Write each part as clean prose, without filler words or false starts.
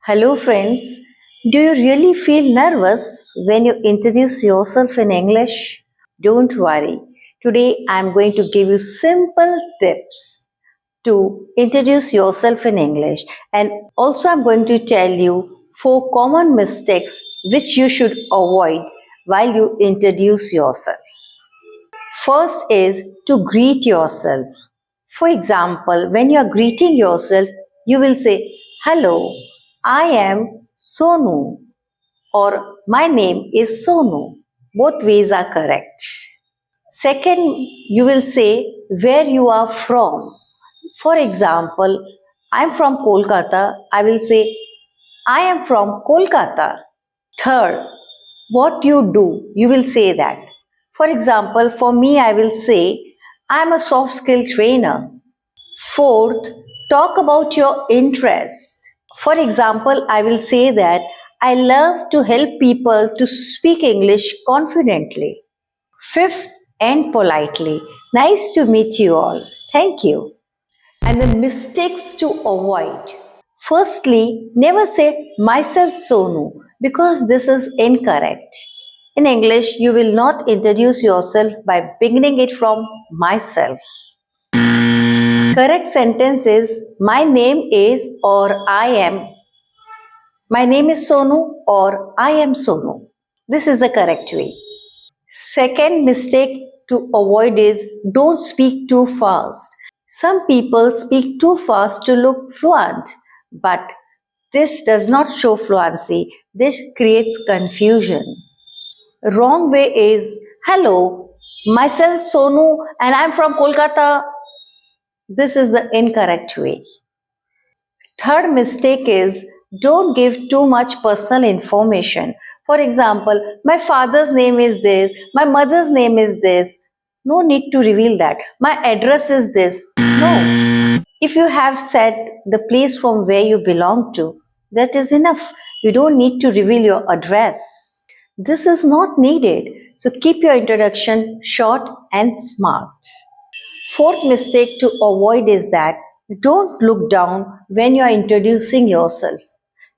Hello friends, do you really feel nervous when you introduce yourself in English? Don't worry, today I am going to give you simple tips to introduce yourself in English, and also I'm going to tell you 4 common mistakes which you should avoid while you introduce yourself. First is to greet yourself. For example, when you are greeting yourself, you will say, "Hello, I am Sonu," or "My name is Sonu." Both ways are correct. Second, you will say where you are from. For example, I'm from Kolkata. I will say, "I am from Kolkata." Third, what you do, you will say that. For example, for me, I will say, "I'm a soft skill trainer." Fourth, talk about your interest. For example, I will say that I love to help people to speak English confidently. Fifth, end politely. Nice to meet you all. Thank you. And the mistakes to avoid. Firstly, never say myself Sonu because this is incorrect. In English, you will not introduce yourself by beginning it from myself. Correct sentence is my name is or I am. My name is Sonu or I am Sonu. This is the correct way. Second mistake to avoid is don't speak too fast. Some people speak too fast to look fluent, but this does not show fluency. This creates confusion. Wrong way is hello, myself Sonu and I'm from Kolkata. This is the incorrect way. Third mistake is don't give too much personal information. For example, my father's name is this, my mother's name is this. No need to reveal that. My address is this. No. If you have said the place from where you belong to, that is enough. You don't need to reveal your address. This is not needed. So keep your introduction short and smart. Fourth mistake to avoid is that don't look down when you are introducing yourself.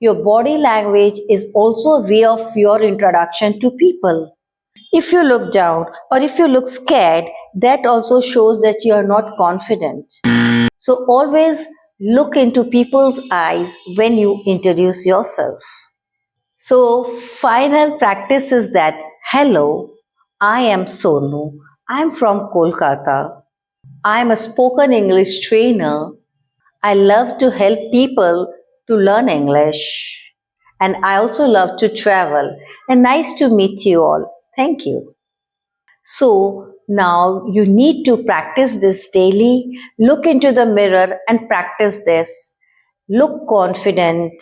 Your body language is also a way of your introduction to people. If you look down or if you look scared, that also shows that you are not confident. So always look into people's eyes when you introduce yourself. So final practice is that hello, I am Sonu. I am from Kolkata. I am a spoken English trainer. I love to help people to learn English. And I also love to travel. And nice to meet you all. Thank you. So now you need to practice this daily. Look into the mirror and practice this. Look confident.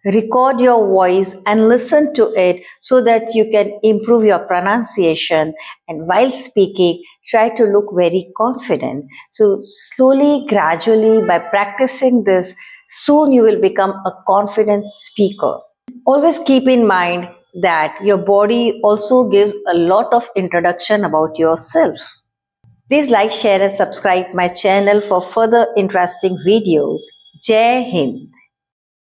Record your voice and listen to it so that you can improve your pronunciation, and while speaking try to look very confident. So slowly, gradually, by practicing this, soon you will become a confident speaker. Always keep in mind that your body also gives a lot of introduction about yourself. Please like, share and subscribe my channel for further interesting videos. Jai Hind.